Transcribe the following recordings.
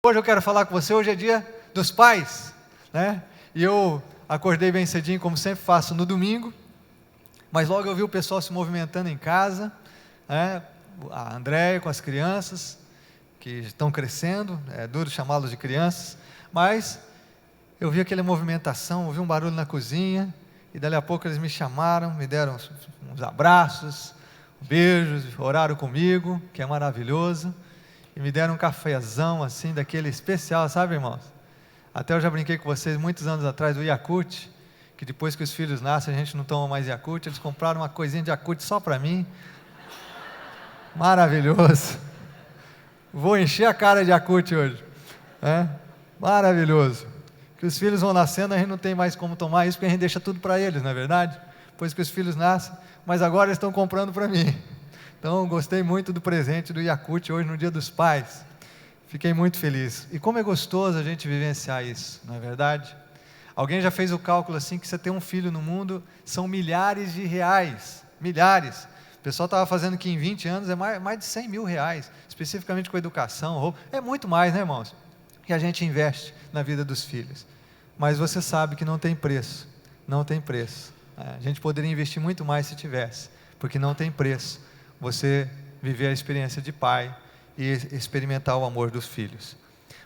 Hoje eu quero falar com você, hoje é dia dos pais, né? E eu acordei bem cedinho, como sempre faço no domingo, mas logo eu vi o pessoal se movimentando em casa, né? A Andréia com as crianças, que estão crescendo, é duro chamá-los de crianças, mas eu vi aquela movimentação, ouvi um barulho na cozinha, e dali a pouco eles me chamaram, me deram uns abraços, beijos, oraram comigo, que é maravilhoso, e me deram um cafezão assim, daquele especial, sabe, irmãos? Até eu já brinquei com vocês muitos anos atrás do Yakult, que depois que os filhos nascem a gente não toma mais Yakult, eles compraram uma coisinha de Yakult só para mim, maravilhoso, vou encher a cara de Yakult hoje, né? Maravilhoso, que os filhos vão nascendo, a gente não tem mais como tomar isso, porque a gente deixa tudo para eles, não é verdade? Depois que os filhos nascem, mas agora eles estão comprando para mim. Então, gostei muito do presente do Yakult hoje no Dia dos Pais. Fiquei muito feliz. E como é gostoso a gente vivenciar isso, não é verdade? Alguém já fez o cálculo assim, que você tem um filho no mundo, são milhares de reais. Milhares. O pessoal estava fazendo que em 20 anos é mais de 100 mil reais, especificamente com educação, roupa. É muito mais, né, irmãos? Que a gente investe na vida dos filhos. Mas você sabe que não tem preço. Não tem preço. A gente poderia investir muito mais se tivesse, porque não tem preço você viver a experiência de pai e experimentar o amor dos filhos.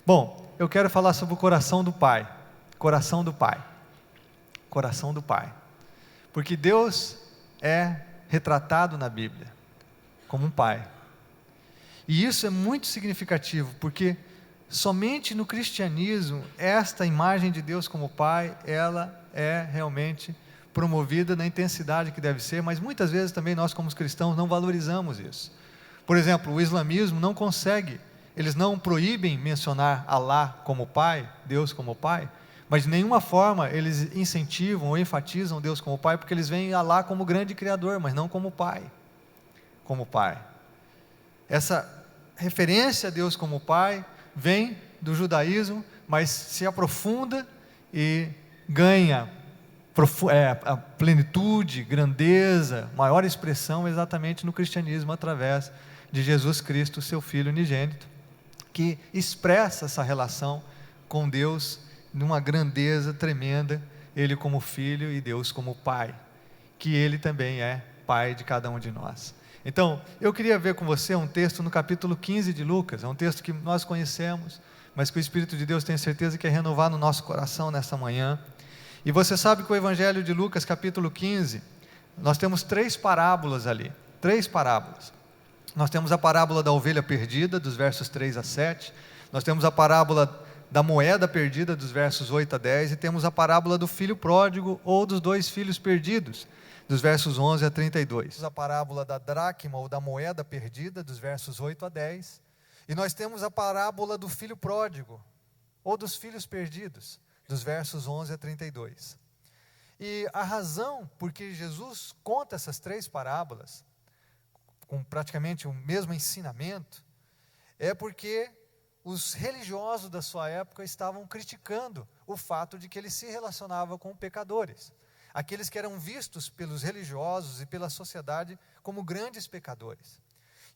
Bom, eu quero falar sobre o coração do pai. Coração do pai. Coração do pai. Porque Deus é retratado na Bíblia como um pai. E isso é muito significativo, porque somente no cristianismo, esta imagem de Deus como pai, ela é realmente promovida na intensidade que deve ser, mas muitas vezes também nós como cristãos não valorizamos isso. Por exemplo, o islamismo não consegue, eles não proíbem mencionar Alá como pai, Deus como pai, mas de nenhuma forma eles incentivam ou enfatizam Deus como pai, porque eles veem Alá como grande criador, mas não como pai. Como pai. Essa referência a Deus como pai vem do judaísmo, mas se aprofunda e ganha a plenitude, grandeza, maior expressão exatamente no cristianismo, através de Jesus Cristo, seu Filho unigênito, que expressa essa relação com Deus numa grandeza tremenda, Ele como Filho e Deus como Pai, que Ele também é Pai de cada um de nós. Então, eu queria ver com você um texto no capítulo 15 de Lucas, é um texto que nós conhecemos, mas que o Espírito de Deus tem certeza que é renovar no nosso coração nessa manhã. E você sabe que o Evangelho de Lucas, capítulo 15, nós temos 3 parábolas ali, 3 parábolas. Nós temos a parábola da ovelha perdida, dos versos 3 a 7, nós temos a parábola da moeda perdida, dos versos 8 a 10, e temos a parábola do filho pródigo, ou dos 2 filhos perdidos, dos versos 11 a 32. A parábola da dracma, ou da moeda perdida, dos versos 8 a 10, e nós temos a parábola do filho pródigo, ou dos filhos perdidos, dos versos 11 a 32. E a razão por que Jesus conta essas 3 parábolas, com praticamente o mesmo ensinamento, é porque os religiosos da sua época estavam criticando o fato de que ele se relacionava com pecadores, aqueles que eram vistos pelos religiosos e pela sociedade como grandes pecadores.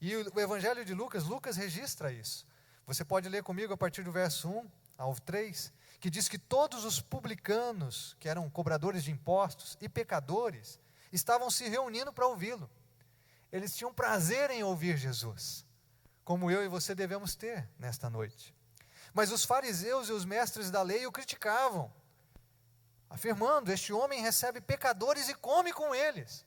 E o Evangelho de Lucas, Lucas registra isso. Você pode ler comigo a partir do verso 1 ao 3, que diz que todos os publicanos, que eram cobradores de impostos e pecadores, estavam se reunindo para ouvi-lo. Eles tinham prazer em ouvir Jesus, como eu e você devemos ter nesta noite. Mas os fariseus e os mestres da lei o criticavam, afirmando: este homem recebe pecadores e come com eles.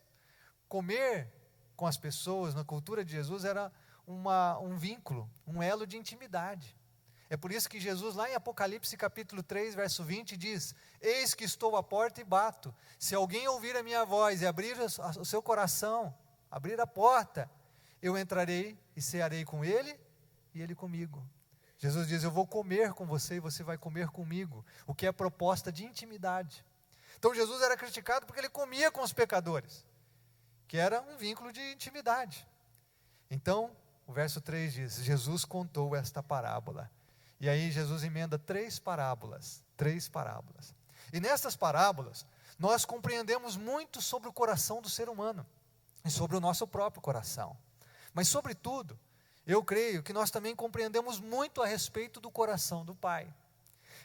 Comer com as pessoas na cultura de Jesus era um vínculo, um elo de intimidade. É por isso que Jesus, lá em Apocalipse capítulo 3, verso 20, diz: eis que estou à porta e bato, se alguém ouvir a minha voz e abrir o seu coração, abrir a porta, eu entrarei e cearei com ele e ele comigo. Jesus diz: eu vou comer com você e você vai comer comigo, o que é proposta de intimidade. Então Jesus era criticado porque ele comia com os pecadores, que era um vínculo de intimidade. Então, o verso 3 diz: Jesus contou esta parábola. E aí Jesus emenda 3 parábolas. E nessas parábolas, nós compreendemos muito sobre o coração do ser humano, e sobre o nosso próprio coração. Mas sobretudo, eu creio que nós também compreendemos muito a respeito do coração do Pai.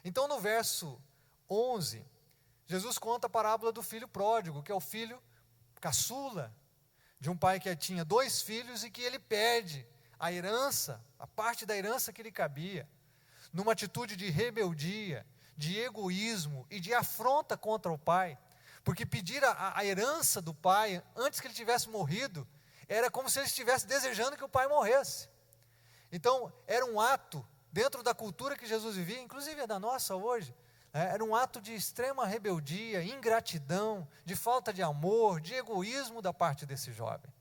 Então, no verso 11, Jesus conta a parábola do filho pródigo, que é o filho caçula de um pai que tinha 2 filhos e que ele perde a herança, a parte da herança que lhe cabia, numa atitude de rebeldia, de egoísmo e de afronta contra o pai, porque pedir a herança do pai antes que ele tivesse morrido, era como se ele estivesse desejando que o pai morresse. Então, era um ato, dentro da cultura que Jesus vivia, inclusive da nossa hoje, era um ato de extrema rebeldia, ingratidão, de falta de amor, de egoísmo da parte desse jovem.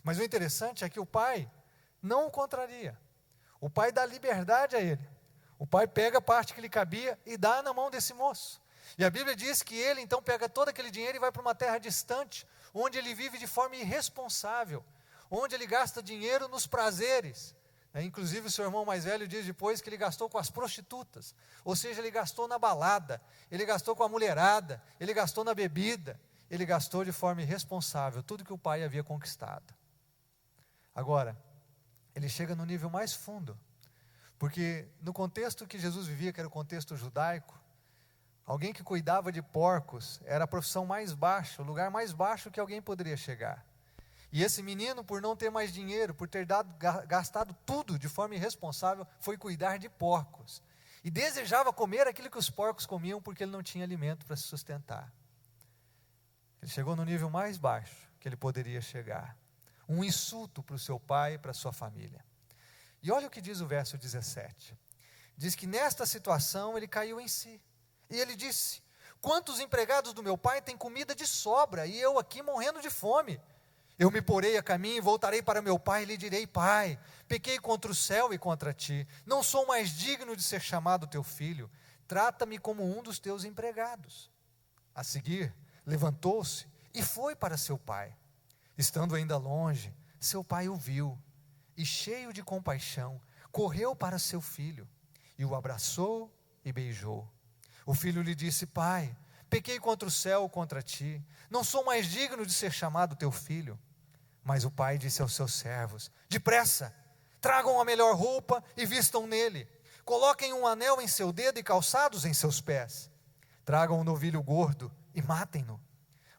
Mas o interessante é que o pai não o contraria. O pai dá liberdade a ele. O pai pega a parte que lhe cabia e dá na mão desse moço. E a Bíblia diz que ele então pega todo aquele dinheiro e vai para uma terra distante, onde ele vive de forma irresponsável, onde ele gasta dinheiro nos prazeres. Inclusive o seu irmão mais velho diz depois que ele gastou com as prostitutas, ou seja, ele gastou na balada, ele gastou com a mulherada, ele gastou na bebida, ele gastou de forma irresponsável tudo que o pai havia conquistado. Agora, ele chega no nível mais fundo, porque no contexto que Jesus vivia, que era o contexto judaico, alguém que cuidava de porcos era a profissão mais baixa, o lugar mais baixo que alguém poderia chegar. E esse menino, por não ter mais dinheiro, por ter gastado tudo de forma irresponsável, foi cuidar de porcos. E desejava comer aquilo que os porcos comiam, porque ele não tinha alimento para se sustentar. Ele chegou no nível mais baixo que ele poderia chegar. Um insulto para o seu pai e para a sua família. E olha o que diz o verso 17. Diz que nesta situação ele caiu em si. E ele disse: quantos empregados do meu pai têm comida de sobra, e eu aqui morrendo de fome? Eu me porei a caminho e voltarei para meu pai e lhe direi: pai, pequei contra o céu e contra ti, não sou mais digno de ser chamado teu filho, trata-me como um dos teus empregados. A seguir, levantou-se e foi para seu pai. Estando ainda longe, seu pai o viu, e cheio de compaixão, correu para seu filho, e o abraçou e beijou. O filho lhe disse: pai, pequei contra o céu e contra ti, não sou mais digno de ser chamado teu filho. Mas o pai disse aos seus servos: depressa, tragam a melhor roupa e vistam nele, coloquem um anel em seu dedo e calçados em seus pés, tragam um novilho gordo e matem-no.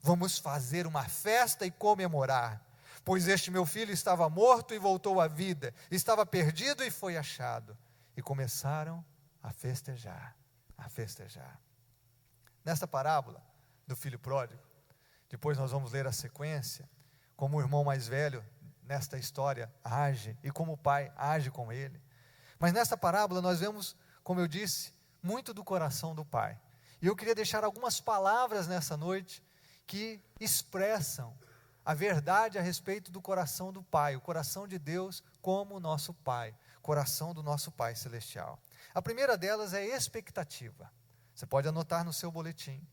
Vamos fazer uma festa e comemorar, pois este meu filho estava morto e voltou à vida, estava perdido e foi achado. E começaram a festejar, a festejar. Nesta parábola do filho pródigo, depois nós vamos ler a sequência, como o irmão mais velho nesta história age, e como o pai age com ele. Mas nesta parábola nós vemos, como eu disse, muito do coração do pai. E eu queria deixar algumas palavras nessa noite que expressam a verdade a respeito do coração do pai, o coração de Deus como o nosso pai, coração do nosso Pai Celestial. A primeira delas é expectativa. Você pode anotar no seu boletim.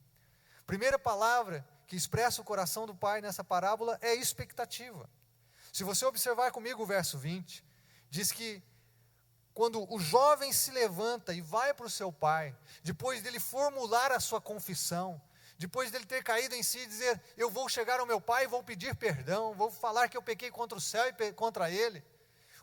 Primeira palavra que expressa o coração do pai nessa parábola é expectativa. Se você observar comigo o verso 20, diz que quando o jovem se levanta e vai para o seu pai, depois dele formular a sua confissão, depois dele ter caído em si e dizer: eu vou chegar ao meu pai e vou pedir perdão, vou falar que eu pequei contra o céu e contra ele.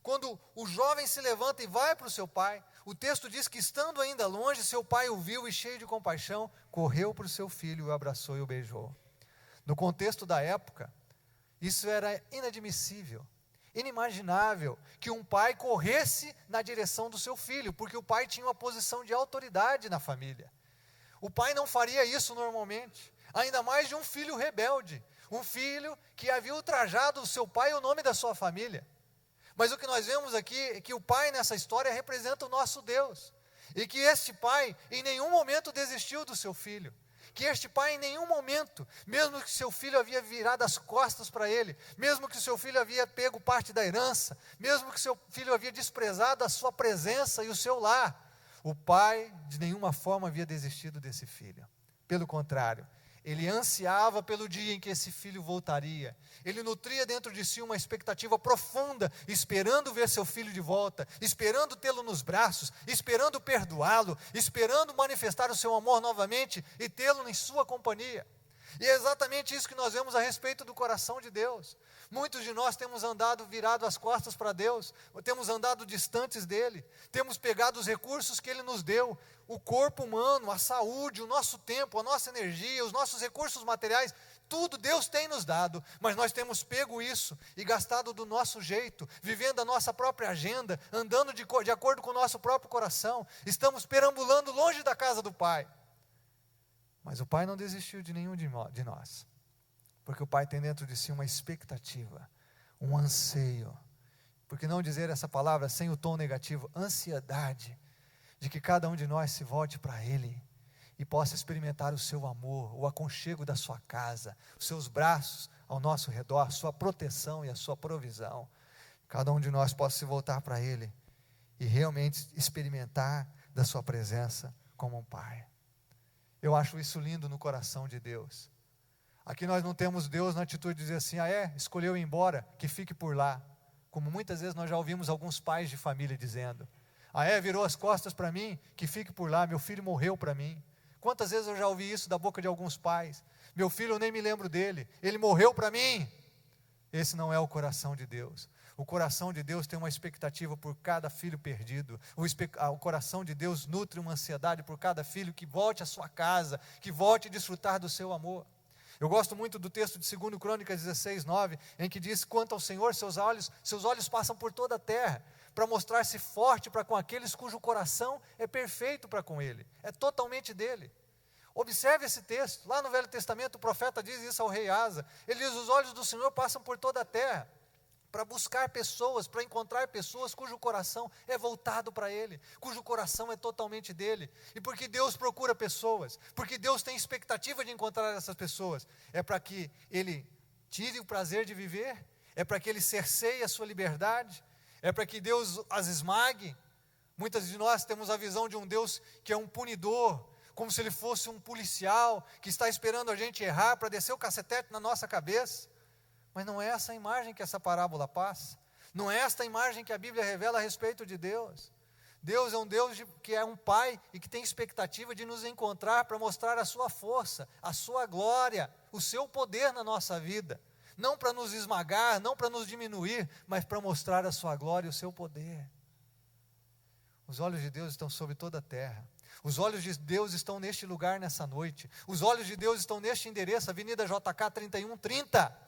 Quando o jovem se levanta e vai para o seu pai, o texto diz que estando ainda longe, seu pai o viu e cheio de compaixão, correu para o seu filho, o abraçou e o beijou. No contexto da época, isso era inadmissível, inimaginável que um pai corresse na direção do seu filho, porque o pai tinha uma posição de autoridade na família. O pai não faria isso normalmente, ainda mais de um filho rebelde, um filho que havia ultrajado o seu pai e o nome da sua família. Mas o que nós vemos aqui é que o pai nessa história representa o nosso Deus, e que este pai em nenhum momento desistiu do seu filho, que este pai em nenhum momento, mesmo que seu filho havia virado as costas para ele, mesmo que seu filho havia pego parte da herança, mesmo que seu filho havia desprezado a sua presença e o seu lar, o pai de nenhuma forma havia desistido desse filho. Pelo contrário, ele ansiava pelo dia em que esse filho voltaria. Ele nutria dentro de si uma expectativa profunda, esperando ver seu filho de volta, esperando tê-lo nos braços, esperando perdoá-lo, esperando manifestar o seu amor novamente e tê-lo em sua companhia. E é exatamente isso que nós vemos a respeito do coração de Deus. Muitos de nós temos andado virado as costas para Deus, temos andado distantes dEle, temos pegado os recursos que Ele nos deu, o corpo humano, a saúde, o nosso tempo, a nossa energia, os nossos recursos materiais, tudo Deus tem nos dado, mas nós temos pego isso e gastado do nosso jeito, vivendo a nossa própria agenda, andando de acordo com o nosso próprio coração, estamos perambulando longe da casa do Pai. Mas o Pai não desistiu de nenhum de nós, porque o Pai tem dentro de si uma expectativa, um anseio, por que não dizer essa palavra sem o tom negativo, ansiedade, de que cada um de nós se volte para Ele, e possa experimentar o seu amor, o aconchego da sua casa, os seus braços ao nosso redor, a sua proteção e a sua provisão. Cada um de nós possa se voltar para Ele e realmente experimentar da sua presença como um Pai. Eu acho isso lindo no coração de Deus. Aqui nós não temos Deus na atitude de dizer assim, escolheu ir embora, que fique por lá. Como muitas vezes nós já ouvimos alguns pais de família dizendo, virou as costas para mim, que fique por lá, meu filho morreu para mim. Quantas vezes eu já ouvi isso da boca de alguns pais? Meu filho, eu nem me lembro dele, ele morreu para mim. Esse não é o coração de Deus. O coração de Deus tem uma expectativa por cada filho perdido. O coração de Deus nutre uma ansiedade por cada filho que volte à sua casa, que volte a desfrutar do seu amor. Eu gosto muito do texto de 2 Crônicas 16:9, em que diz, quanto ao Senhor, seus olhos passam por toda a terra, para mostrar-se forte para com aqueles cujo coração é perfeito para com Ele, é totalmente dele. Observe esse texto, lá no Velho Testamento o profeta diz isso ao rei Asa, ele diz, os olhos do Senhor passam por toda a terra, para buscar pessoas, para encontrar pessoas cujo coração é voltado para Ele, cujo coração é totalmente dele. E porque Deus procura pessoas, porque Deus tem expectativa de encontrar essas pessoas, é para que Ele tire o prazer de viver, é para que Ele cerceie a sua liberdade, é para que Deus as esmague. Muitas de nós temos a visão de um Deus que é um punidor, como se Ele fosse um policial, que está esperando a gente errar para descer o cacetete na nossa cabeça. Mas não é essa a imagem que essa parábola passa. Não é esta a imagem que a Bíblia revela a respeito de Deus. Deus é um Deus que é um Pai e que tem expectativa de nos encontrar para mostrar a sua força, a sua glória, o seu poder na nossa vida. Não para nos esmagar, não para nos diminuir, mas para mostrar a sua glória e o seu poder. Os olhos de Deus estão sobre toda a terra. Os olhos de Deus estão neste lugar nessa noite. Os olhos de Deus estão neste endereço, Avenida JK 3130.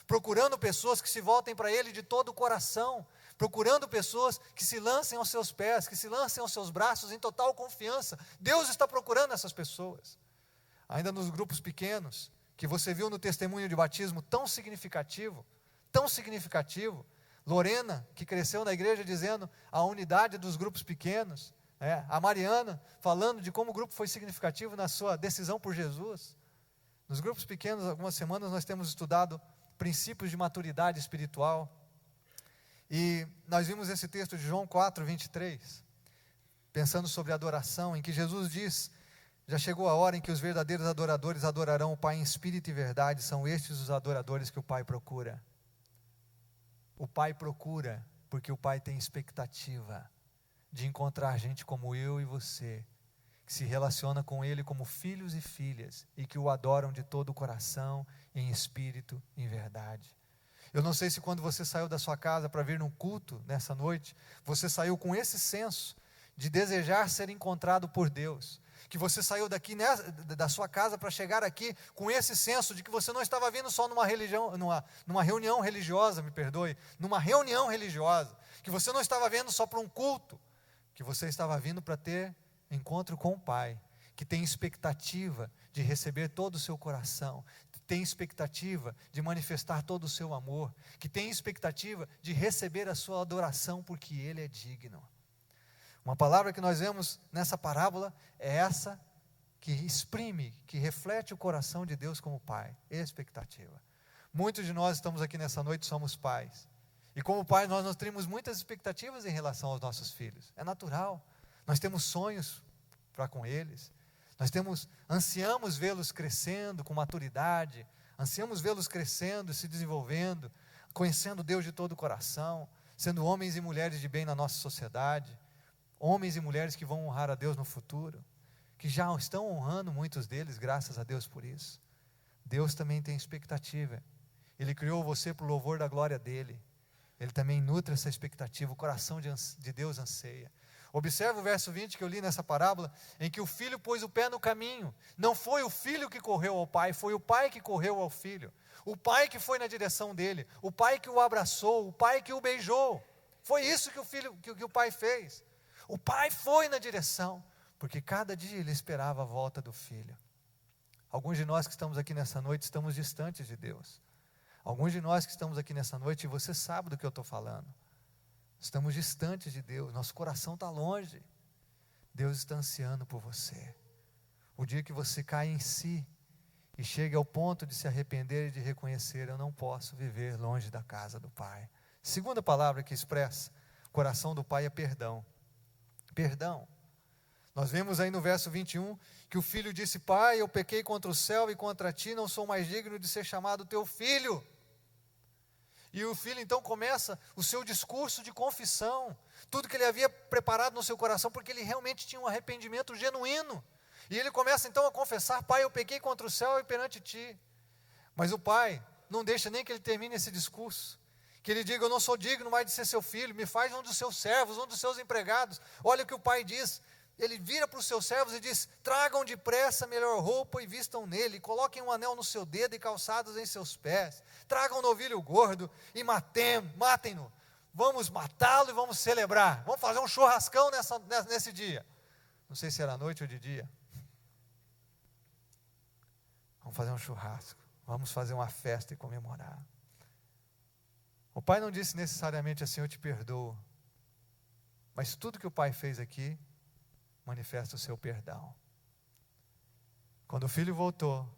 Procurando pessoas que se voltem para Ele de todo o coração, procurando pessoas que se lancem aos seus pés, que se lancem aos seus braços em total confiança. Deus está procurando essas pessoas. Ainda nos grupos pequenos, que você viu no testemunho de batismo tão significativo, Lorena, que cresceu na igreja dizendo a unidade dos grupos pequenos, a Mariana, falando de como o grupo foi significativo na sua decisão por Jesus. Nos grupos pequenos, algumas semanas nós temos estudado princípios de maturidade espiritual, e nós vimos esse texto de João 4:23, pensando sobre adoração, em que Jesus diz, já chegou a hora em que os verdadeiros adoradores adorarão o Pai em espírito e verdade, são estes os adoradores que o Pai procura. O Pai procura, porque o Pai tem expectativa de encontrar gente como eu e você, que se relaciona com Ele como filhos e filhas, e que o adoram de todo o coração, em espírito e em verdade. Eu não sei se quando você saiu da sua casa para vir num culto nessa noite, você saiu com esse senso de desejar ser encontrado por Deus, que você saiu daqui da sua casa para chegar aqui com esse senso de que você não estava vindo só numa reunião religiosa, numa reunião religiosa, que você não estava vindo só para um culto, que você estava vindo para ter encontro com o Pai, que tem expectativa de receber todo o seu coração, que tem expectativa de manifestar todo o seu amor, que tem expectativa de receber a sua adoração, porque Ele é digno. Uma palavra que nós vemos nessa parábola é essa, que exprime, que reflete o coração de Deus como Pai, expectativa. Muitos de nós estamos aqui nessa noite, somos pais, e como pais nós temos muitas expectativas em relação aos nossos filhos, é natural. Nós temos sonhos para com eles, ansiamos vê-los crescendo com maturidade, ansiamos vê-los crescendo, se desenvolvendo, conhecendo Deus de todo o coração, sendo homens e mulheres de bem na nossa sociedade, homens e mulheres que vão honrar a Deus no futuro, que já estão honrando muitos deles, graças a Deus por isso. Deus também tem expectativa. Ele criou você para o louvor da glória dEle. Ele também nutre essa expectativa, o coração de Deus anseia. Observa o verso 20 que eu li nessa parábola, em que o filho pôs o pé no caminho. Não foi o filho que correu ao pai, foi o pai que correu ao filho. O pai que foi na direção dele, o pai que o abraçou, o pai que o beijou. Foi isso que o pai fez. O pai foi na direção, porque cada dia ele esperava a volta do filho. Alguns de nós que estamos aqui nessa noite estamos distantes de Deus. Alguns de nós que estamos aqui nessa noite, e você sabe do que eu estou falando, estamos distantes de Deus, nosso coração está longe. Deus está ansiando por você. O dia que você cai em si e chegue ao ponto de se arrepender e de reconhecer: eu não posso viver longe da casa do Pai. Segunda palavra que expressa o coração do Pai é perdão. Perdão. Nós vemos aí no verso 21 que o filho disse: pai, eu pequei contra o céu e contra ti, não sou mais digno de ser chamado teu filho. E o filho então começa o seu discurso de confissão, tudo que ele havia preparado no seu coração, porque ele realmente tinha um arrependimento genuíno. E ele começa então a confessar: pai, eu pequei contra o céu e perante ti. Mas o pai não deixa nem que ele termine esse discurso, que ele diga: eu não sou digno mais de ser seu filho, me faz um dos seus servos, um dos seus empregados. Olha o que o pai diz. Ele vira para os seus servos e diz: tragam depressa a melhor roupa e vistam nele, coloquem um anel no seu dedo e calçados em seus pés, tragam um novilho gordo e matem-no, vamos matá-lo e vamos celebrar, vamos fazer um churrascão nesse dia. Não sei se era noite ou de dia. Vamos fazer um churrasco, vamos fazer uma festa e comemorar. O pai não disse necessariamente assim: eu te perdoo, mas tudo que o pai fez aqui manifesta o seu perdão. Quando o filho voltou,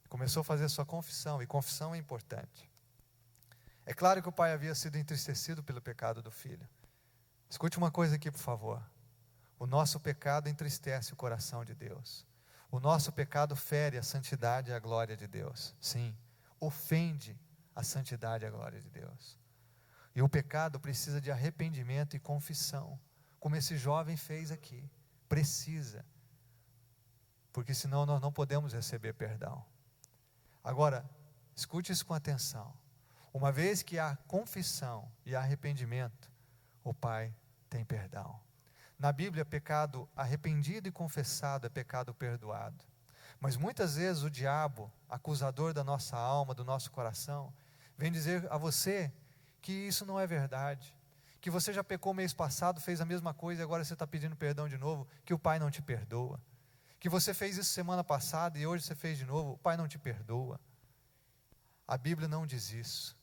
começou a fazer sua confissão, e confissão é importante. É claro que o pai havia sido entristecido pelo pecado do filho. Escute uma coisa aqui, por favor. O nosso pecado entristece o coração de Deus. O nosso pecado fere a santidade e a glória de Deus. Sim, ofende a santidade e a glória de Deus. E o pecado precisa de arrependimento e confissão, como esse jovem fez aqui. Precisa, porque senão nós não podemos receber perdão. Agora, escute isso com atenção. Uma vez que há confissão e arrependimento, o Pai tem perdão. Na Bíblia, pecado arrependido e confessado é pecado perdoado. Mas muitas vezes o diabo, acusador da nossa alma, do nosso coração, vem dizer a você que isso não é verdade, que você já pecou mês passado, fez a mesma coisa e agora você está pedindo perdão de novo, que o Pai não te perdoa. Que você fez isso semana passada e hoje você fez de novo, o Pai não te perdoa. A Bíblia não diz isso.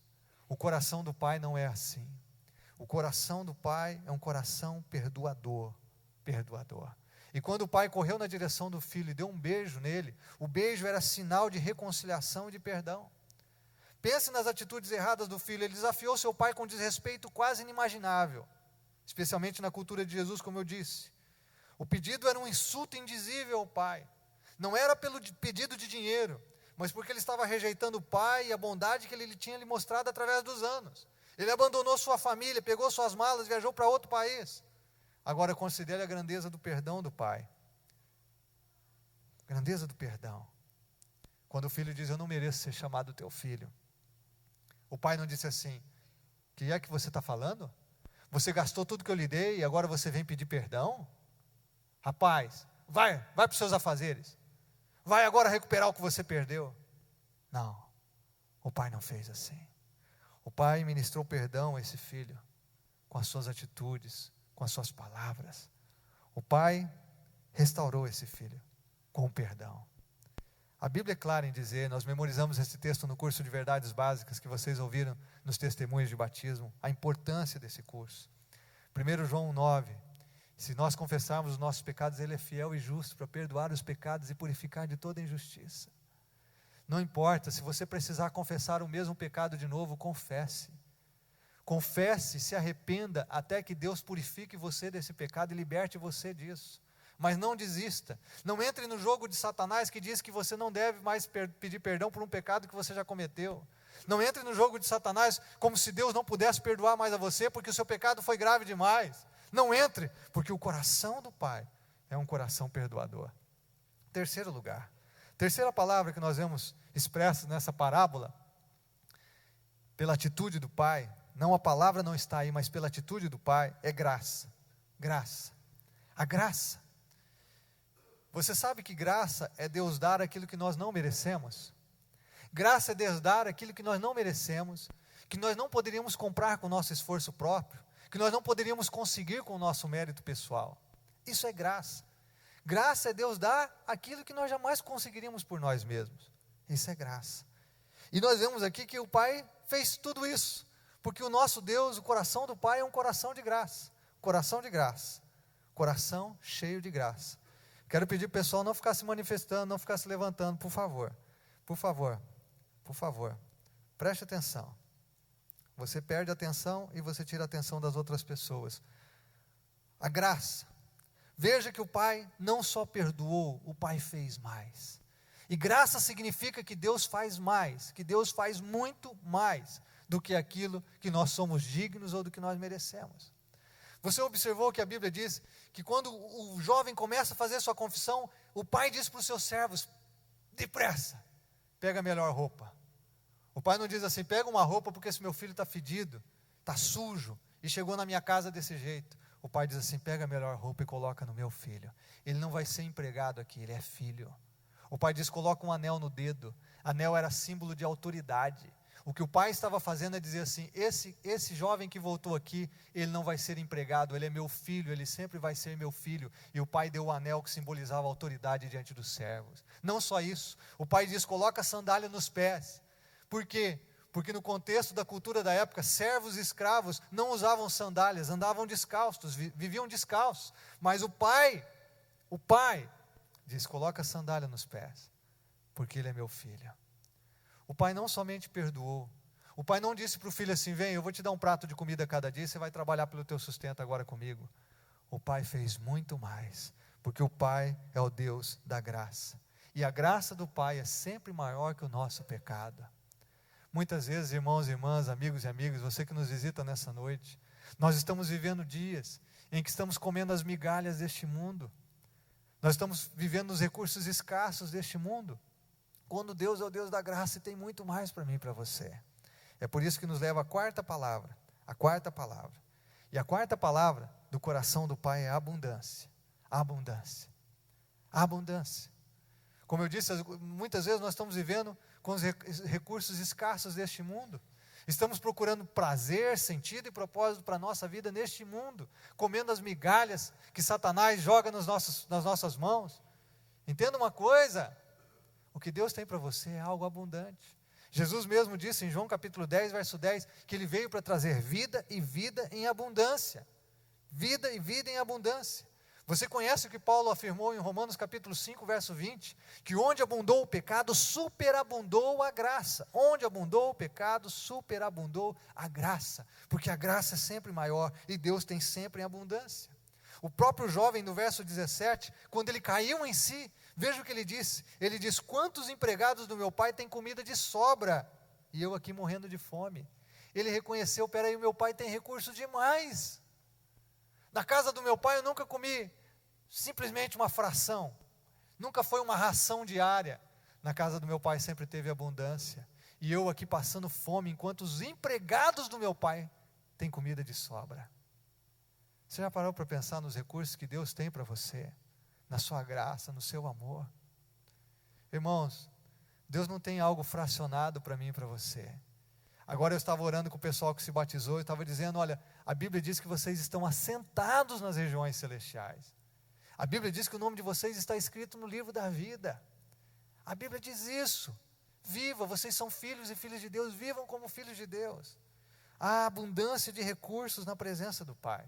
O coração do Pai não é assim. O coração do Pai é um coração perdoador. E quando o pai correu na direção do filho e deu um beijo nele, o beijo era sinal de reconciliação e de perdão. Pense nas atitudes erradas do filho. Ele desafiou seu pai com desrespeito quase inimaginável, especialmente na cultura de Jesus, como eu disse. O pedido era um insulto indizível ao pai. Não era pelo pedido de dinheiro, mas porque ele estava rejeitando o pai e a bondade que ele tinha lhe mostrado através dos anos. Ele abandonou sua família, pegou suas malas e viajou para outro país. Agora considere a grandeza do perdão do pai. Grandeza do perdão. Quando o filho diz: eu não mereço ser chamado teu filho. O pai não disse assim: o que é que você está falando? Você gastou tudo que eu lhe dei e agora você vem pedir perdão? Rapaz, vai para os seus afazeres. Vai agora recuperar o que você perdeu. Não, o pai não fez assim. O pai ministrou perdão a esse filho, com as suas atitudes, com as suas palavras. O pai restaurou esse filho com o perdão. A Bíblia é clara em dizer, nós memorizamos esse texto no curso de verdades básicas que vocês ouviram nos testemunhos de batismo, a importância desse curso. 1 João 9, se nós confessarmos os nossos pecados, Ele é fiel e justo para perdoar os pecados e purificar de toda injustiça. Não importa, se você precisar confessar o mesmo pecado de novo, confesse. Confesse, se arrependa, até que Deus purifique você desse pecado e liberte você disso. Mas não desista, não entre no jogo de Satanás que diz que você não deve mais pedir perdão por um pecado que você já cometeu. Não entre no jogo de Satanás como se Deus não pudesse perdoar mais a você porque o seu pecado foi grave demais. Não entre, porque o coração do Pai é um coração perdoador. Terceiro lugar, Terceira palavra que nós vemos expressa nessa parábola, pela atitude do pai, não, a palavra não está aí, mas pela atitude do pai, é graça. Graça. A graça. Você sabe que graça é Deus dar aquilo que nós não merecemos? Graça é Deus dar aquilo que nós não merecemos, que nós não poderíamos comprar com o nosso esforço próprio, que nós não poderíamos conseguir com o nosso mérito pessoal. Isso é graça. Graça é Deus dar aquilo que nós jamais conseguiríamos por nós mesmos. Isso é graça. E nós vemos aqui que o Pai fez tudo isso, porque o nosso Deus, o coração do Pai é um coração de graça. Coração de graça. Coração cheio de graça. Quero pedir para o pessoal não ficar se manifestando, não ficar se levantando, por favor. Por favor. Por favor. Preste atenção. Você perde a atenção e você tira a atenção das outras pessoas. A graça. Veja que o Pai não só perdoou, o Pai fez mais. E graça significa que Deus faz mais, que Deus faz muito mais do que aquilo que nós somos dignos ou do que nós merecemos. Você observou que a Bíblia diz que quando o jovem começa a fazer sua confissão, o pai diz para os seus servos: depressa, pega a melhor roupa. O pai não diz assim: pega uma roupa porque esse meu filho está fedido, está sujo e chegou na minha casa desse jeito. O pai diz assim: pega a melhor roupa e coloca no meu filho. Ele não vai ser empregado aqui, ele é filho. O pai diz: coloca um anel no dedo. Anel era símbolo de autoridade. O que o pai estava fazendo é dizer assim: esse jovem que voltou aqui, ele não vai ser empregado, ele é meu filho, ele sempre vai ser meu filho. E o pai deu o anel que simbolizava a autoridade diante dos servos. Não só isso, o pai diz: coloca a sandália nos pés. Por quê? Porque no contexto da cultura da época, servos e escravos não usavam sandálias, andavam descalços, viviam descalços. Mas o pai diz: coloca a sandália nos pés, porque ele é meu filho. O pai não somente perdoou, o pai não disse para o filho assim: vem, eu vou te dar um prato de comida cada dia, você vai trabalhar pelo teu sustento agora comigo. O pai fez muito mais, porque o pai é o Deus da graça, e a graça do pai é sempre maior que o nosso pecado. Muitas vezes, irmãos e irmãs, amigos e amigas, você que nos visita nessa noite, nós estamos vivendo dias em que estamos comendo as migalhas deste mundo, nós estamos vivendo os recursos escassos deste mundo, quando Deus é o Deus da graça e tem muito mais para mim e para você. É por isso que nos leva a quarta palavra. E a quarta palavra do coração do Pai é abundância. Abundância. Abundância. Como eu disse, muitas vezes nós estamos vivendo com os recursos escassos deste mundo. Estamos procurando prazer, sentido e propósito para a nossa vida neste mundo, comendo as migalhas que Satanás joga nas nossas mãos. Entenda uma coisa: o que Deus tem para você é algo abundante. Jesus mesmo disse em João capítulo 10, verso 10, que Ele veio para trazer vida e vida em abundância. Vida e vida em abundância. Você conhece o que Paulo afirmou em Romanos capítulo 5, verso 20? Que onde abundou o pecado, superabundou a graça. Onde abundou o pecado, superabundou a graça. Porque a graça é sempre maior e Deus tem sempre em abundância. O próprio jovem, no verso 17, quando ele caiu em si, veja o que ele disse. Ele diz: quantos empregados do meu pai têm comida de sobra, e eu aqui morrendo de fome? Ele reconheceu: peraí, o meu pai tem recursos demais. Na casa do meu pai eu nunca comi simplesmente uma fração, nunca foi uma ração diária. Na casa do meu pai sempre teve abundância, e eu aqui passando fome, enquanto os empregados do meu pai têm comida de sobra. Você já parou para pensar nos recursos que Deus tem para você, na sua graça, no seu amor? Irmãos, Deus não tem algo fracionado para mim e para você. Agora eu estava orando com o pessoal que se batizou, eu estava dizendo: olha, a Bíblia diz que vocês estão assentados nas regiões celestiais. A Bíblia diz que o nome de vocês está escrito no livro da vida. A Bíblia diz isso. Viva, vocês são filhos e filhas de Deus, vivam como filhos de Deus. Há abundância de recursos na presença do Pai.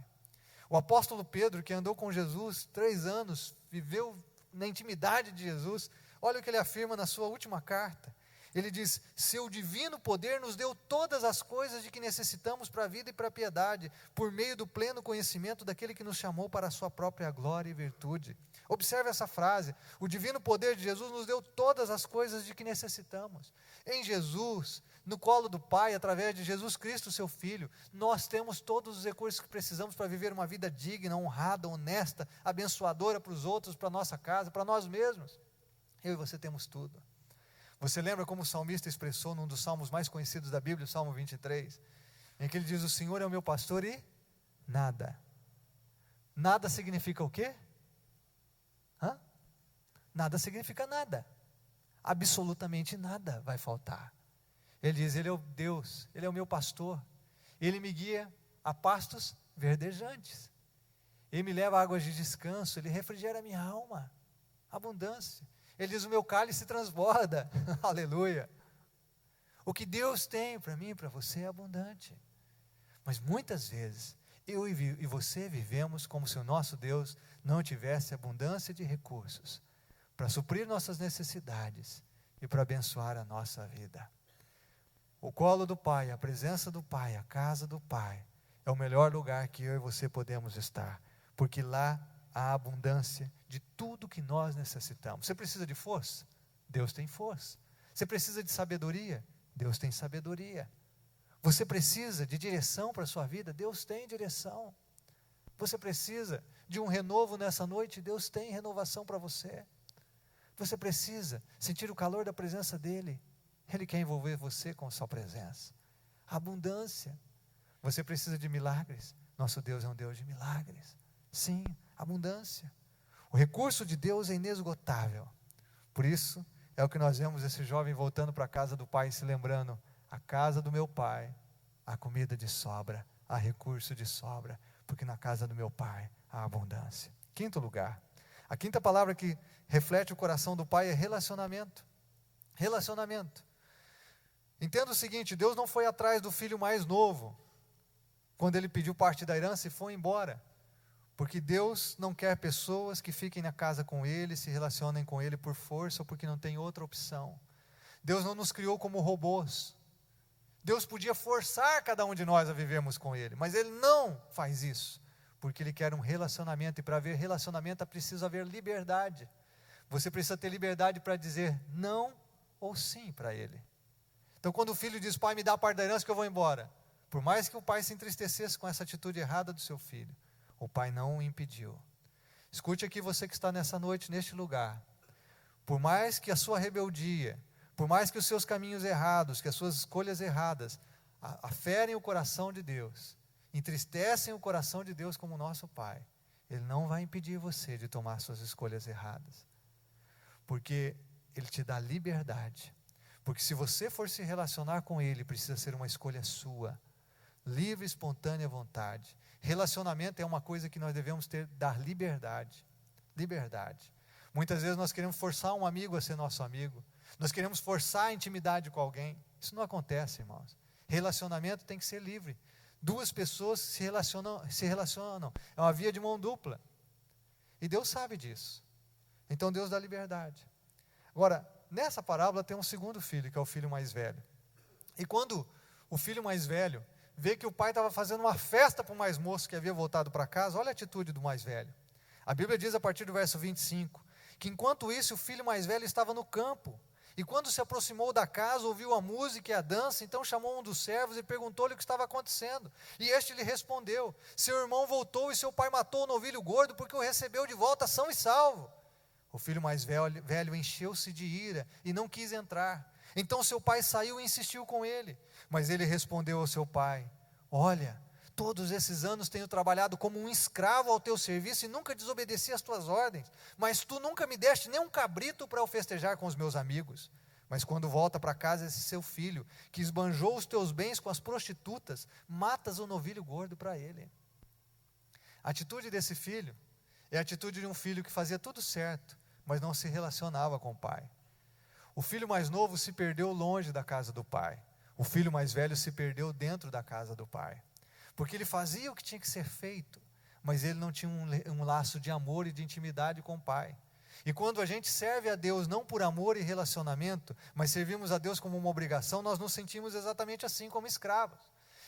O apóstolo Pedro, que andou com Jesus 3 anos, viveu na intimidade de Jesus, olha o que ele afirma na sua última carta. Ele diz: seu divino poder nos deu todas as coisas de que necessitamos para a vida e para a piedade, por meio do pleno conhecimento daquele que nos chamou para a sua própria glória e virtude. Observe essa frase: o divino poder de Jesus nos deu todas as coisas de que necessitamos. Em Jesus, no colo do Pai, através de Jesus Cristo, seu Filho, nós temos todos os recursos que precisamos para viver uma vida digna, honrada, honesta, abençoadora para os outros, para a nossa casa, para nós mesmos. Eu e você temos tudo. Você lembra como o salmista expressou num dos salmos mais conhecidos da Bíblia, o Salmo 23, em que ele diz: o Senhor é o meu pastor e nada. Nada significa o quê? Nada significa nada. Absolutamente nada vai faltar. Ele diz: Ele é o Deus, Ele é o meu pastor, Ele me guia a pastos verdejantes, Ele me leva a águas de descanso, Ele refrigera a minha alma, abundância. Ele diz: o meu cálice transborda, aleluia. O que Deus tem para mim e para você é abundante. Mas muitas vezes, eu e você vivemos como se o nosso Deus não tivesse abundância de recursos para suprir nossas necessidades e para abençoar a nossa vida. O colo do Pai, a presença do Pai, a casa do Pai, é o melhor lugar que eu e você podemos estar, porque lá há abundância de tudo que nós necessitamos. Você precisa de força? Deus tem força. Você precisa de sabedoria? Deus tem sabedoria. Você precisa de direção para a sua vida? Deus tem direção. Você precisa de um renovo nessa noite? Deus tem renovação para você. Você precisa sentir o calor da presença dEle. Ele quer envolver você com a sua presença. Abundância. Você precisa de milagres? Nosso Deus é um Deus de milagres. Sim, abundância. O recurso de Deus é inesgotável. Por isso, é o que nós vemos esse jovem voltando para a casa do pai, se lembrando: a casa do meu pai, há comida de sobra, há recurso de sobra, porque na casa do meu pai há abundância. Quinto lugar, a quinta palavra que reflete o coração do pai é relacionamento. Relacionamento. Entenda o seguinte: Deus não foi atrás do filho mais novo, quando ele pediu parte da herança e foi embora. Porque Deus não quer pessoas que fiquem na casa com Ele, se relacionem com Ele por força ou porque não tem outra opção. Deus não nos criou como robôs. Deus podia forçar cada um de nós a vivermos com Ele, mas Ele não faz isso, porque Ele quer um relacionamento, e para haver relacionamento é preciso haver liberdade. Você precisa ter liberdade para dizer não ou sim para Ele. Então quando o filho diz: pai, me dá a parte da herança que eu vou embora, por mais que o pai se entristecesse com essa atitude errada do seu filho, o pai não o impediu. Escute aqui, você que está nessa noite, neste lugar. Por mais que a sua rebeldia, por mais que os seus caminhos errados, que as suas escolhas erradas aferem o coração de Deus, entristecem o coração de Deus como nosso Pai, Ele não vai impedir você de tomar suas escolhas erradas, porque Ele te dá liberdade. Porque se você for se relacionar com Ele, precisa ser uma escolha sua, livre, espontânea vontade. Relacionamento é uma coisa que nós devemos dar liberdade. Liberdade. Muitas vezes nós queremos forçar um amigo a ser nosso amigo. Nós queremos forçar a intimidade com alguém. Isso não acontece, irmãos. Relacionamento tem que ser livre. Duas pessoas se relacionam. É uma via de mão dupla. E Deus sabe disso. Então Deus dá liberdade. Agora, nessa parábola tem um segundo filho, que é o filho mais velho. E quando o filho mais velho vê que o pai estava fazendo uma festa para o mais moço que havia voltado para casa, olha a atitude do mais velho. A Bíblia diz a partir do verso 25, que enquanto isso o filho mais velho estava no campo, e quando se aproximou da casa, ouviu a música e a dança, então chamou um dos servos e perguntou-lhe o que estava acontecendo. E este lhe respondeu: seu irmão voltou e seu pai matou o novilho gordo, porque o recebeu de volta são e salvo. O filho mais velho encheu-se de ira e não quis entrar. Então seu pai saiu e insistiu com ele. Mas ele respondeu ao seu pai: olha, todos esses anos tenho trabalhado como um escravo ao teu serviço e nunca desobedeci às tuas ordens. Mas tu nunca me deste nem um cabrito para eu festejar com os meus amigos. Mas quando volta para casa esse seu filho, que esbanjou os teus bens com as prostitutas, matas o novilho gordo para ele. A atitude desse filho é a atitude de um filho que fazia tudo certo, mas não se relacionava com o pai. O filho mais novo se perdeu longe da casa do pai. O filho mais velho se perdeu dentro da casa do pai. Porque ele fazia o que tinha que ser feito, mas ele não tinha um laço de amor e de intimidade com o pai. E quando a gente serve a Deus não por amor e relacionamento, mas servimos a Deus como uma obrigação, nós nos sentimos exatamente assim, como escravos.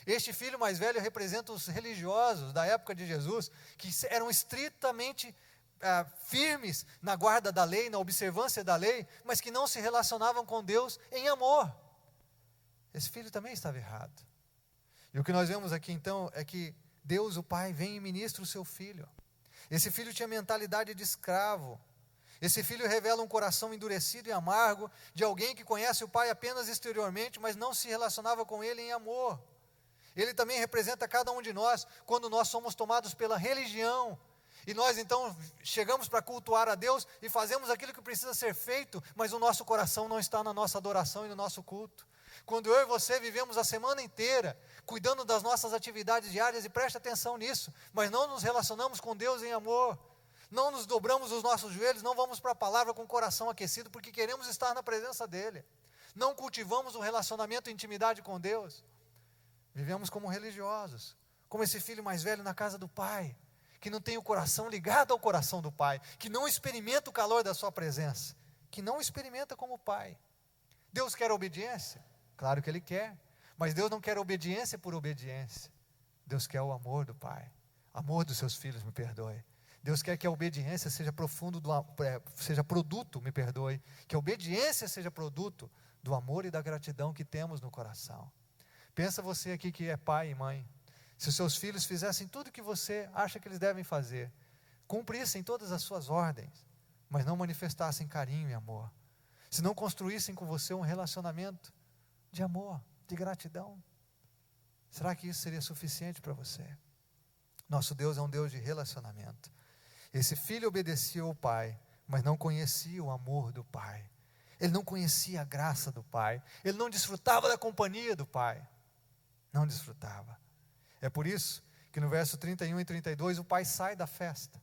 Este filho mais velho representa os religiosos da época de Jesus, que eram estritamente firmes na guarda da lei, na observância da lei, mas que não se relacionavam com Deus em amor. Esse filho também estava errado. E o que nós vemos aqui então é que Deus, o Pai, vem e ministra o seu filho. Esse filho tinha mentalidade de escravo. Esse filho revela um coração endurecido e amargo de alguém que conhece o pai apenas exteriormente, mas não se relacionava com ele em amor. Ele também representa cada um de nós quando nós somos tomados pela religião. E nós então chegamos para cultuar a Deus e fazemos aquilo que precisa ser feito, mas o nosso coração não está na nossa adoração e no nosso culto. Quando eu e você vivemos a semana inteira cuidando das nossas atividades diárias, e preste atenção nisso, mas não nos relacionamos com Deus em amor, não nos dobramos os nossos joelhos, não vamos para a palavra com o coração aquecido, porque queremos estar na presença dEle, não cultivamos um relacionamento e intimidade com Deus, vivemos como religiosos, como esse filho mais velho na casa do pai, que não tem o coração ligado ao coração do pai, que não experimenta o calor da sua presença, que não experimenta como pai. Deus quer obediência? Claro que Ele quer, mas Deus não quer obediência por obediência. Deus quer o amor do pai, amor dos seus filhos, me perdoe. Deus quer que a obediência seja seja produto, me perdoe, que a obediência seja produto do amor e da gratidão que temos no coração. Pensa você aqui que é pai e mãe, se os seus filhos fizessem tudo o que você acha que eles devem fazer, cumprissem todas as suas ordens, mas não manifestassem carinho e amor, se não construíssem com você um relacionamento de amor, de gratidão, será que isso seria suficiente para você? Nosso Deus é um Deus de relacionamento. Esse filho obedecia ao pai, mas não conhecia o amor do pai, ele não conhecia a graça do pai, ele não desfrutava da companhia do pai, não desfrutava. É por isso que no verso 31 e 32 o pai sai da festa.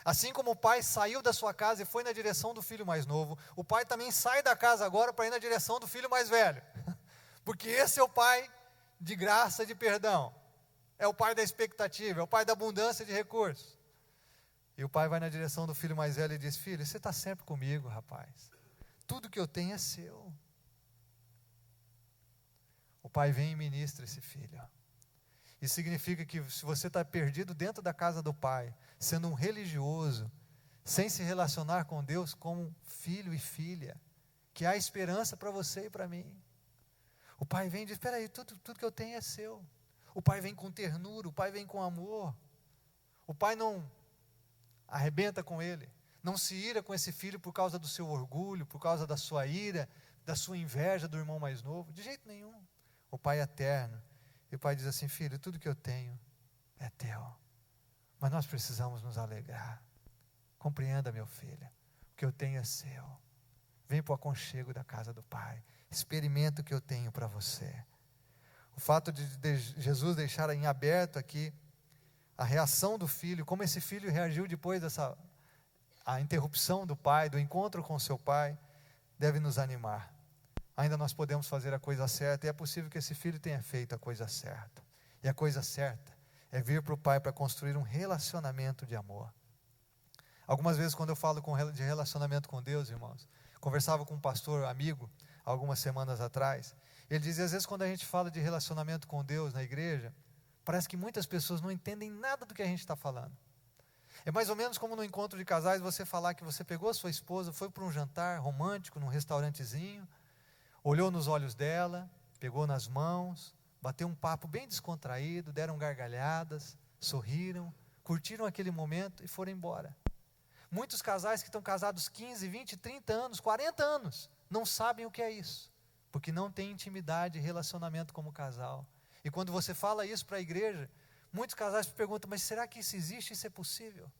Assim como o pai saiu da sua casa e foi na direção do filho mais novo, o pai também sai da casa agora para ir na direção do filho mais velho. Porque esse é o pai de graça e de perdão. É o pai da expectativa, é o pai da abundância de recursos. E o pai vai na direção do filho mais velho e diz: filho, você está sempre comigo, rapaz. Tudo que eu tenho é seu. O pai vem e ministra esse filho. Isso significa que se você está perdido dentro da casa do pai, sendo um religioso, sem se relacionar com Deus como filho e filha, que há esperança para você e para mim. O pai vem e diz: espera aí, tudo que eu tenho é seu. O pai vem com ternura, o pai vem com amor. O pai não arrebenta com ele, não se ira com esse filho por causa do seu orgulho, por causa da sua ira, da sua inveja do irmão mais novo, de jeito nenhum. O pai é eterno. E o pai diz assim: filho, tudo que eu tenho é teu, mas nós precisamos nos alegrar. Compreenda, meu filho, o que eu tenho é seu. Vem para o aconchego da casa do pai, experimenta o que eu tenho para você. O fato de Jesus deixar em aberto aqui a reação do filho, como esse filho reagiu depois a interrupção do pai, do encontro com seu pai, deve nos animar. Ainda nós podemos fazer a coisa certa, e é possível que esse filho tenha feito a coisa certa. E a coisa certa é vir para o pai para construir um relacionamento de amor. Algumas vezes, quando eu falo de relacionamento com Deus, irmãos, conversava com um pastor amigo, algumas semanas atrás, ele dizia: às vezes quando a gente fala de relacionamento com Deus na igreja, parece que muitas pessoas não entendem nada do que a gente está falando. É mais ou menos como no encontro de casais, você falar que você pegou a sua esposa, foi para um jantar romântico, num restaurantezinho, olhou nos olhos dela, pegou nas mãos, bateu um papo bem descontraído, deram gargalhadas, sorriram, curtiram aquele momento e foram embora. Muitos casais que estão casados 15, 20, 30 anos, 40 anos, não sabem o que é isso, porque não têm intimidade e relacionamento como casal. E quando você fala isso para a igreja, muitos casais perguntam: mas será que isso existe, isso é possível?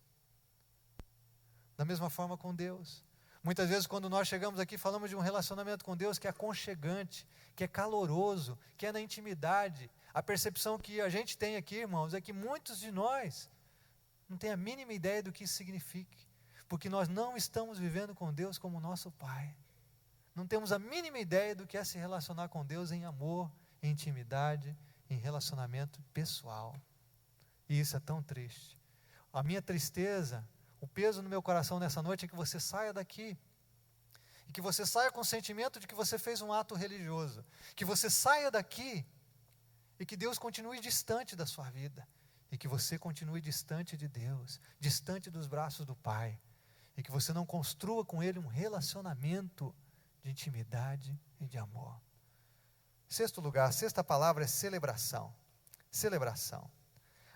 Da mesma forma com Deus. Muitas vezes quando nós chegamos aqui, falamos de um relacionamento com Deus que é aconchegante, que é caloroso, que é na intimidade. A percepção que a gente tem aqui, irmãos, é que muitos de nós não têm a mínima ideia do que isso significa, porque nós não estamos vivendo com Deus como nosso Pai. Não temos a mínima ideia do que é se relacionar com Deus em amor, em intimidade, em relacionamento pessoal. E isso é tão triste. A minha tristeza, o peso no meu coração nessa noite é que você saia daqui, e que você saia com o sentimento de que você fez um ato religioso, que você saia daqui, e que Deus continue distante da sua vida, e que você continue distante de Deus, distante dos braços do Pai, e que você não construa com Ele um relacionamento de intimidade e de amor. Sexto lugar, a sexta palavra é celebração. Celebração.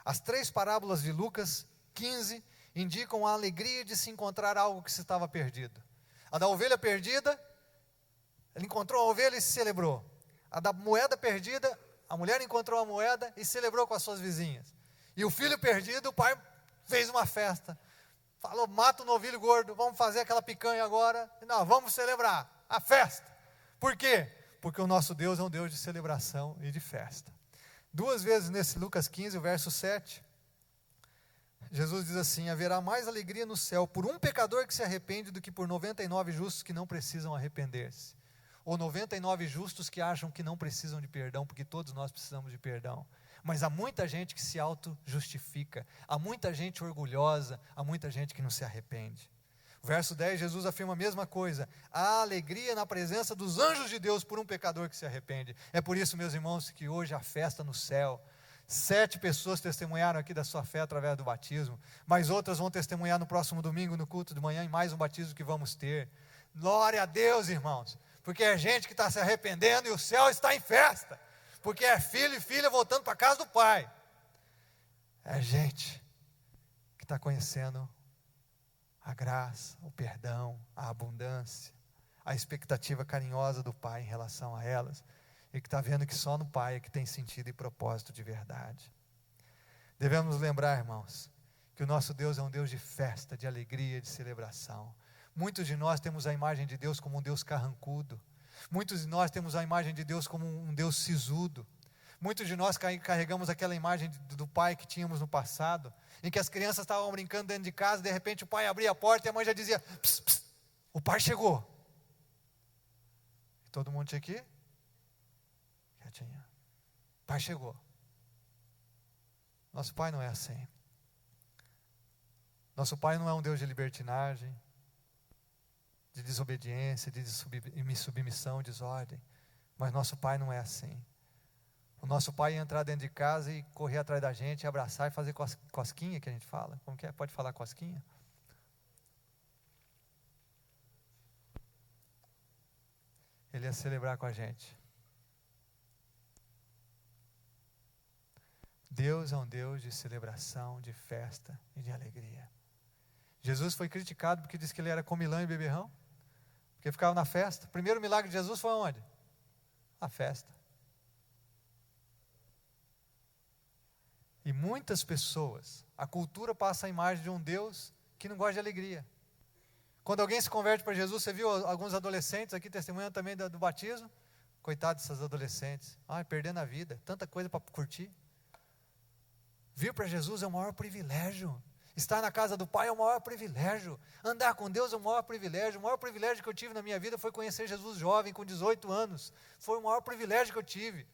As 3 parábolas de Lucas 15 indicam a alegria de se encontrar algo que se estava perdido. A da ovelha perdida, ele encontrou a ovelha e se celebrou. A da moeda perdida, a mulher encontrou a moeda e celebrou com as suas vizinhas. E o filho perdido, o pai fez uma festa. Falou, mata o novilho gordo, vamos fazer aquela picanha agora. Não, vamos celebrar a festa. Por quê? Porque o nosso Deus é um Deus de celebração e de festa. 2 vezes nesse Lucas 15, o verso 7, Jesus diz assim: haverá mais alegria no céu por um pecador que se arrepende do que por 99 justos que não precisam arrepender-se. Ou 99 justos que acham que não precisam de perdão, porque todos nós precisamos de perdão. Mas há muita gente que se auto-justifica, há muita gente orgulhosa, há muita gente que não se arrepende. Verso 10, Jesus afirma a mesma coisa: há alegria na presença dos anjos de Deus por um pecador que se arrepende. É por isso, meus irmãos, que hoje há festa no céu. 7 pessoas testemunharam aqui da sua fé através do batismo, mas outras vão testemunhar no próximo domingo, no culto de manhã, em mais um batismo que vamos ter. Glória a Deus, irmãos, porque é gente que está se arrependendo e o céu está em festa, porque é filho e filha voltando para a casa do pai. É gente que está conhecendo a graça, o perdão, a abundância, a expectativa carinhosa do pai em relação a elas, e que está vendo que só no pai é que tem sentido e propósito de verdade. Devemos nos lembrar, irmãos, que o nosso Deus é um Deus de festa, de alegria, de celebração. Muitos de nós temos a imagem de Deus como um Deus carrancudo. Muitos de nós temos a imagem de Deus como um Deus sisudo. Muitos de nós carregamos aquela imagem do pai que tínhamos no passado, em que as crianças estavam brincando dentro de casa, de repente o pai abria a porta e a mãe já dizia: pss, pss, o pai chegou. E todo mundo tinha que ir quietinho. O pai chegou. Nosso pai não é assim. Nosso pai não é um Deus de libertinagem, de desobediência, de submissão, desordem. Mas nosso pai não é assim. O nosso pai ia entrar dentro de casa e correr atrás da gente, abraçar e fazer cosquinha, que a gente fala. Como que é? Pode falar cosquinha? Ele ia celebrar com a gente. Deus é um Deus de celebração, de festa e de alegria. Jesus foi criticado porque disse que ele era comilão e beberrão, porque ficava na festa. O primeiro milagre de Jesus foi onde? A festa. E muitas pessoas, a cultura passa a imagem de um Deus que não gosta de alegria. Quando alguém se converte para Jesus, você viu alguns adolescentes aqui testemunhando também do batismo? Coitados dessas adolescentes, perdendo a vida, tanta coisa para curtir. Vir para Jesus é o maior privilégio. Estar na casa do Pai é o maior privilégio. Andar com Deus é o maior privilégio. O maior privilégio que eu tive na minha vida foi conhecer Jesus jovem, com 18 anos. Foi o maior privilégio que eu tive.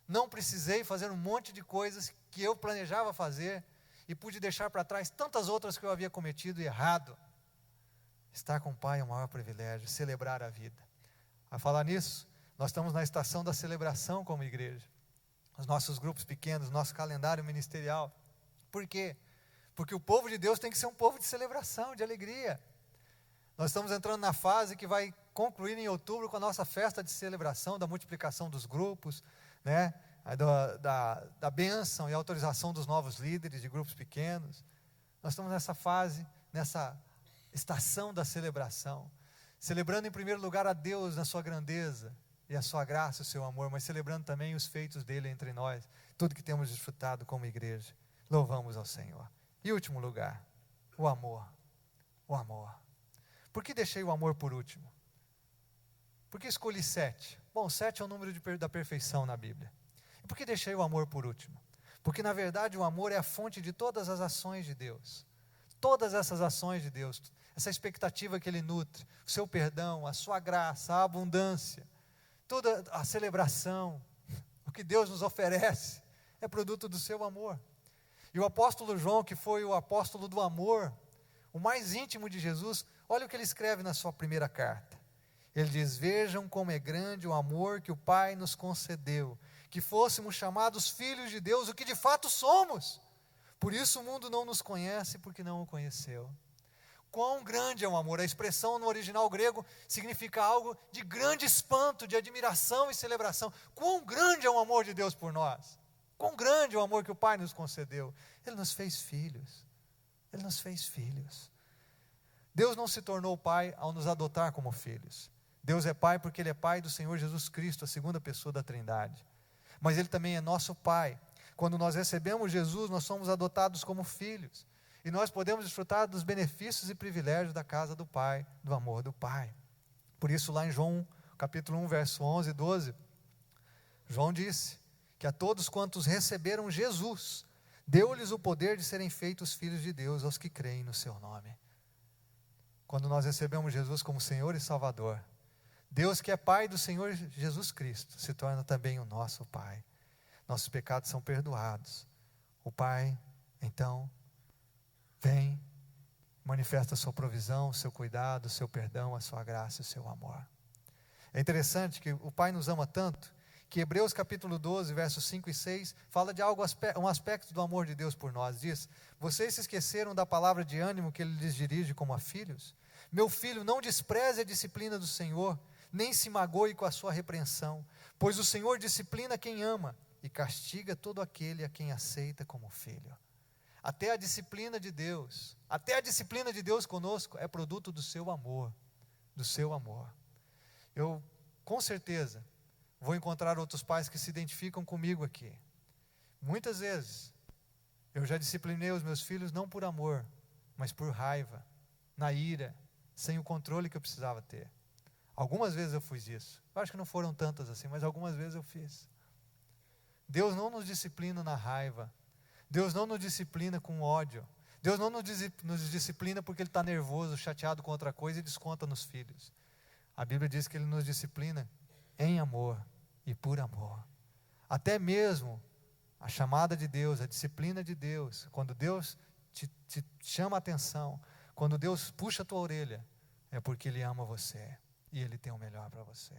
Não precisei fazer um monte de coisas que eu planejava fazer e pude deixar para trás tantas outras que eu havia cometido errado. Estar com o Pai é o maior privilégio, celebrar a vida. A falar nisso, nós estamos na estação da celebração como igreja. Os nossos grupos pequenos, nosso calendário ministerial. Por quê? Porque o povo de Deus tem que ser um povo de celebração, de alegria. Nós estamos entrando na fase que vai concluir em outubro com a nossa festa de celebração, da multiplicação dos grupos, né? da bênção e autorização dos novos líderes de grupos pequenos. Nós estamos nessa fase, nessa estação da celebração, celebrando em primeiro lugar a Deus na sua grandeza, e a sua graça, o seu amor, mas celebrando também os feitos dele entre nós, tudo que temos desfrutado como igreja. Louvamos ao Senhor. E último lugar, o amor. O amor. Por que deixei o amor por último? Por que escolhi 7? Bom, 7 é o número da perfeição na Bíblia. E por que deixei o amor por último? Porque na verdade o amor é a fonte de todas as ações de Deus. Todas essas ações de Deus, essa expectativa que Ele nutre, o seu perdão, a sua graça, a abundância, toda a celebração, o que Deus nos oferece, é produto do seu amor. E o apóstolo João, que foi o apóstolo do amor, o mais íntimo de Jesus, olha o que ele escreve na sua primeira carta. Ele diz: vejam como é grande o amor que o Pai nos concedeu, que fôssemos chamados filhos de Deus, o que de fato somos. Por isso o mundo não nos conhece, porque não o conheceu. Quão grande é o amor. A expressão no original grego significa algo de grande espanto, de admiração e celebração. Quão grande é o amor de Deus por nós. Quão grande é o amor que o Pai nos concedeu. Ele nos fez filhos. Ele nos fez filhos. Deus não se tornou pai ao nos adotar como filhos. Deus é pai porque Ele é pai do Senhor Jesus Cristo, a segunda pessoa da Trindade. Mas Ele também é nosso pai. Quando nós recebemos Jesus, nós somos adotados como filhos. E nós podemos desfrutar dos benefícios e privilégios da casa do Pai, do amor do Pai. Por isso lá em João, capítulo 1, verso 11 e 12, João disse que a todos quantos receberam Jesus, deu-lhes o poder de serem feitos filhos de Deus, aos que creem no seu nome. Quando nós recebemos Jesus como Senhor e Salvador, Deus que é Pai do Senhor Jesus Cristo, se torna também o nosso Pai. Nossos pecados são perdoados. O Pai, então, vem, manifesta a sua provisão, o seu cuidado, o seu perdão, a sua graça e o seu amor. É interessante que o Pai nos ama tanto, que Hebreus capítulo 12, versos 5 e 6, fala de um aspecto do amor de Deus por nós. Diz: vocês se esqueceram da palavra de ânimo que Ele lhes dirige como a filhos? Meu filho, não despreze a disciplina do Senhor, nem se magoe com a sua repreensão, pois o Senhor disciplina quem ama e castiga todo aquele a quem aceita como filho. Até a disciplina de Deus conosco é produto do seu amor, do seu amor. Eu, com certeza, vou encontrar outros pais que se identificam comigo aqui. Muitas vezes, eu já disciplinei os meus filhos não por amor, mas por raiva, na ira, sem o controle que eu precisava ter. Algumas vezes eu fiz isso. Eu acho que não foram tantas assim, mas algumas vezes eu fiz. Deus não nos disciplina na raiva. Deus não nos disciplina com ódio. Deus não nos disciplina porque Ele está nervoso, chateado com outra coisa e desconta nos filhos. A Bíblia diz que Ele nos disciplina em amor e por amor. Até mesmo a chamada de Deus, a disciplina de Deus, quando Deus te chama a atenção, quando Deus puxa a tua orelha, é porque Ele ama você e Ele tem o melhor para você.